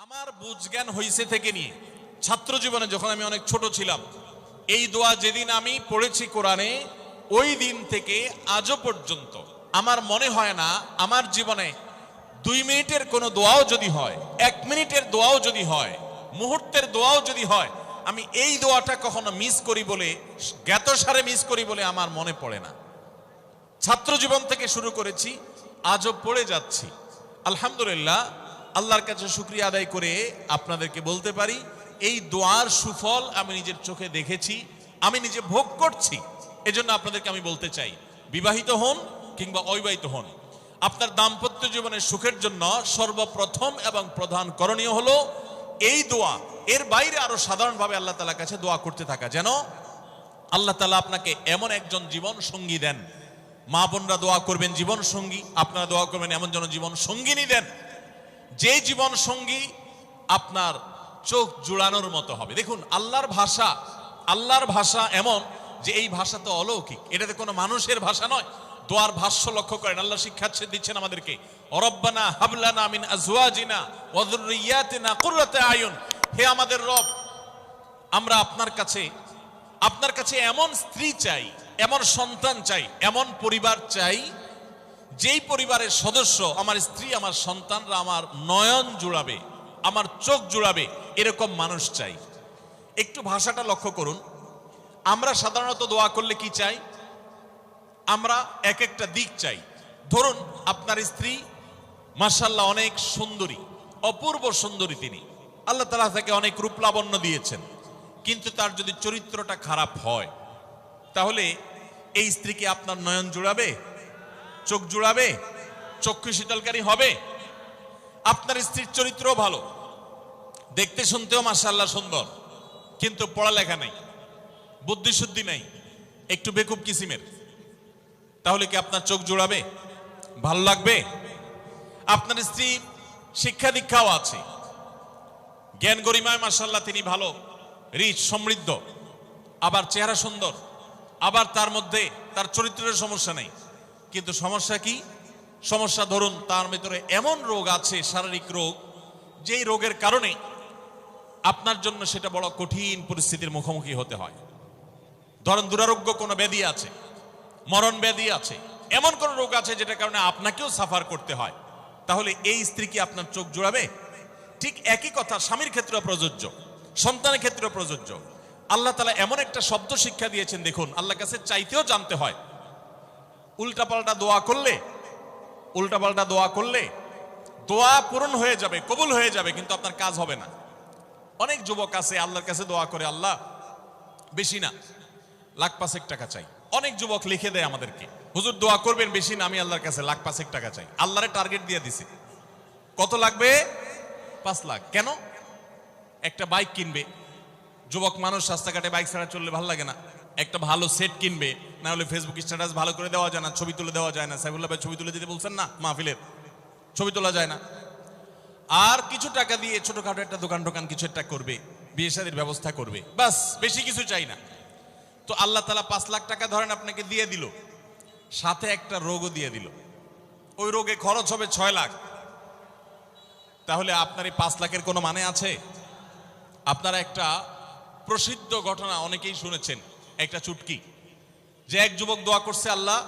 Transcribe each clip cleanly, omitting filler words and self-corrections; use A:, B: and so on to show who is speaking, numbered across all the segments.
A: আমার বুঝজ্ঞান হইছে থেকে নিয়ে ছাত্র জীবনে যখন আমি অনেক ছোট ছিলাম, এই দোয়া যেদিন আমি পড়েছি কোরআনে, ওই দিন থেকে আজও পর্যন্ত আমার মনে হয় না আমার জীবনে 2 মিনিটের কোনো দোয়াও যদি হয়, 1 মিনিটের দোয়াও যদি হয়, মুহূর্তের দোয়াও যদি হয়, আমি এই দোয়াটা কখনো মিস করি বলে, জ্ঞাতসারে মিস করি বলে আমার মনে পড়ে না। ছাত্র জীবন থেকে শুরু করেছি, আজও পড়ে যাচ্ছি। আলহামদুলিল্লাহ, আল্লাহর কাছে শুকরিয়া আদায় করে আপনাদেরকে বলতে পারি, এই দোয়ার সুফল আমি নিজের চোখে দেখেছি, আমি নিজে ভোগ করছি। এজন্য আপনাদেরকে আমি বলতে চাই, বিবাহিত হন কিংবা অবিবাহিত হন, আপনার দাম্পত্য জীবনের সুখের জন্য সর্বপ্রথম এবং প্রধান করণীয় হলো এই দোয়া। এর বাইরে আরো সাধারণভাবে আল্লাহ তাআলার কাছে দোয়া করতে থাকা, যেন আল্লাহ তাআলা আপনাকে এমন একজন জীবন সঙ্গী দেন। মা বোনরা দোয়া করবেন জীবন সঙ্গী, আপনারা দোয়া করবেন এমন যেন জীবন সঙ্গিনী দেন, যে জীবন সঙ্গী আপনার চোখ জুড়ানোর মতো হবে। দেখুন, আল্লাহর ভাষা এমন যে এই ভাষা তো অলৌকিক, এটাতে কোনো মানুষের ভাষা নয়। দোয়ার ভাষ্য লক্ষ্য করেন, আল্লাহ শিক্ষা দিচ্ছেন আমাদেরকে, রব্বানা হাবলানা মিন আজওয়াজিনা ওয়া যুররিয়াতিনা কুররাতা আয়ুন। হে আমাদের রব, আমরা আপনার কাছে এমন স্ত্রী চাই, এমন সন্তান চাই, এমন পরিবার চাই, যেই পরিবারের সদস্য, আমার স্ত্রী, আমার সন্তানরা আমার নয়ন জুড়াবে, আমার চোখ জুড়াবে, এরকম মানুষ চাই। একটু ভাষাটা লক্ষ্য করুন। আমরা সাধারণত দোয়া করলে কি চাই? আমরা এক একটা দিক চাই। ধরুন, আপনার স্ত্রী মাশাআল্লাহ অনেক সুন্দরী, অপূর্ব সুন্দরী, তিনি আল্লাহ তাআলা তাকে অনেক রূপ লাবণ্য দিয়েছেন, কিন্তু তার যদি চরিত্রটা খারাপ হয়, তাহলে এই স্ত্রীকে আপনার নয়ন জুড়াবে, চোখ জুড়াবে, চক্ষু শীতলকারী হবে? আপনার স্ত্রীর চরিত্র ভালো, দেখতে শুনতেও মাশাআল্লাহ সুন্দর, কিন্তু পড়ালেখা নাই, বুদ্ধিশুদ্ধি নাই, একটু বেকুব কিসিমের, তাহলে কি আপনার চোখ জুড়াবে? ভালো লাগবে? আপনার স্ত্রী শিক্ষা দীক্ষাও আছে, জ্ঞান গরিমায় মাশাআল্লাহ তিনি ভালো, রিচ, সমৃদ্ধ, আবার চেহারা সুন্দর, আবার তার মধ্যে তার চরিত্রের সমস্যা নেই, কিন্তু সমস্যা কি? সমস্যা ধরুন তার ভিতরে এমন রোগ আছে, শারীরিক রোগ, যেই রোগের কারণে আপনার জন্য সেটা বড় কঠিন পরিস্থিতির মুখোমুখি হতে হয়। ধরেন দুরারোগ্য কোনো ব্যাধি আছে, মরণ ব্যাধি আছে, এমন কোন রোগ আছে যেটার কারণে আপনাকেও সাফার করতে হয়, তাহলে এই স্ত্রী কি আপনার চোখ জুড়াবে? ঠিক একই কথা স্বামীর ক্ষেত্রেও প্রযোজ্য, সন্তানের ক্ষেত্রেও প্রযোজ্য। আল্লাহ তাআলা এমন একটা শব্দ শিক্ষা দিয়েছেন, দেখুন, আল্লাহর কাছে চাইতেও জানতে হয়। উল্টাপাল্টা দোয়া করলে দোয়া পূরণ হয়ে যাবে, কবুল হয়ে যাবে, কিন্তু আপনার কাজ হবে না। অনেক যুবক আছে আল্লাহর কাছে দোয়া করে, আল্লাহ বেশি না, 1,05,000 টাকা চাই। অনেক যুবক লিখে দেয় আমাদেরকে, হুজুর দোয়া করবেন বেশি না, আমি আল্লাহর কাছে 1,05,000 টাকা চাই। আল্লাহরে টার্গেট দিয়ে দিছে, কত লাগবে? 5 লাখ। কেন? একটা বাইক কিনবে, যুবক মানুষ, রাস্তাঘাটে বাইক ছাড়া চললে ভালো লাগে না, একটা ভালো সেট কিনবে, না হলে ফেসবুক স্ট্যাটাস ভালো করে দেওয়া যায় না, ছবি তুলে দেওয়া যায় না। সাইফুল্লাহ ভাই ছবি তুলে দিতে বলছেন না, মাহফিলের ছবি তোলা যায় না। আর কিছু টাকা দিয়ে ছোটখাটো একটা দোকান কিছু একটা করবে, বিয়ে শাদীর ব্যবস্থা করবে, বাস, বেশি কিছু চাই না। তো আল্লাহ তাআলা 5 লাখ টাকা ধরেন আপনাকে দিয়ে দিল, সাথে একটা রোগও দিয়ে দিল, ওই রোগে খরচ হবে 6 লাখ। তাহলে আপনার এই 5 লাখের কোনো মানে আছে? আপনারা একটা প্রসিদ্ধ ঘটনা অনেকেই শুনেছেন, একটা চুটকি, যে এক যুবক দোয়া করছে, আল্লাহ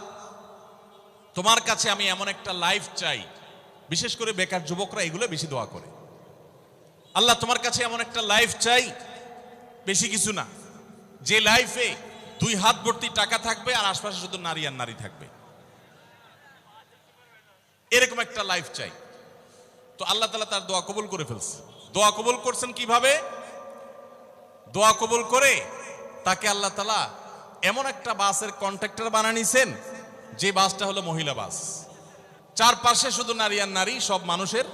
A: তোমার কাছে আমি এমন একটা লাইফ চাই, বিশেষ করে বেকার যুবকরা এগুলো বেশি দোয়া করে, আল্লাহ তোমার কাছে এমন একটা লাইফ চাই, বেশি কিছু না, যে লাইফে 2 হাত ভর্তি টাকা থাকবে আর আশপাশে শুধু নারী আর নারী থাকবে, এরকম একটা লাইফ চাই। তো আল্লাহ তাআলা তার দোয়া কবুল করে ফেলছে। দোয়া কবুল করছেন কিভাবে? দোয়া কবুল করে তাকে আল্লাহ তাআলা এমন একটা বাসের কন্ট্রাক্টর বানিয়ে নিছেন, যে বাসটা হলো মহিলা বাস, চারপাশে শুধু নারী আর নারী, সব মানুষের,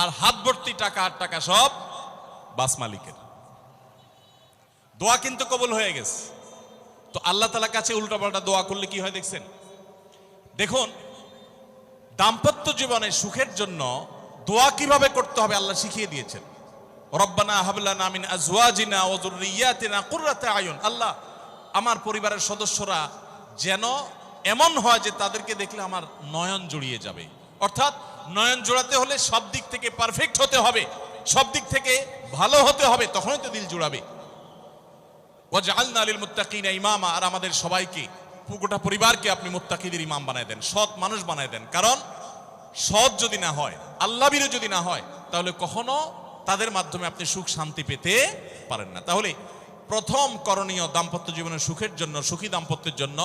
A: আর হাত ভর্তি টাকা আর টাকা সব বাস মালিকের। দোয়া কিন্তু কবুল হয়ে গেছে। তো আল্লাহ তাআলার কাছে উল্টাপাল্টা দোয়া করলে কি হয় দেখছেন? দেখুন, দাম্পত্য জীবনে সুখের জন্য দোয়া কিভাবে করতে হবে আল্লাহ শিখিয়ে দিয়েছেন। রব্বানা হাবলানা মিন আজওয়াজিনা ওয়া যুররিয়াতিনা কুররাতা আয়ুন। আল্লাহ আমার পরিবারের সদস্যরা যেন এমন হয় যে তাদেরকে দেখলে আমার নয়ন জুড়িয়ে যাবে। অর্থাৎ নয়ন জোড়াতে হলে সব দিক থেকে পারফেক্ট হতে হবে। সব দিক থেকে ভালো হতে হবে, তখনই তো দিল জুড়াবে। ওয়াজআলনা লিল মুত্তাকিনা ইমামা, আর আমাদের সবাইকে, গোটা পরিবারকে আপনি মুত্তাকিদের ইমাম বানায় দেন, সৎ মানুষ বানায় দেন। কারণ সৎ যদি না হয়, আল্লাহভীরু যদি না হয়, তাহলে কখনো তাদের মাধ্যমে আপনি সুখ শান্তি পেতে পারেন না। তাহলে প্রথম করণীয় দাম্পত্য জীবনের সুখের জন্য, সুখী দাম্পত্যের জন্য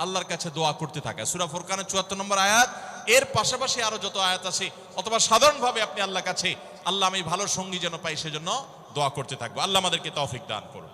A: আল্লাহর কাছে দোয়া করতে থাকা। সূরা ফুরকানের ৭৪ নম্বর আয়াত, এর পাশাপাশি আরো যত আয়াত আছে, অথবা সাধারণভাবে আপনি আল্লাহর কাছে, আল্লাহ আমি ভালো সঙ্গী যেন পাই সেজন্য দোয়া করতে থাকবো। আল্লাহ আমাদেরকে তৌফিক দান করুন।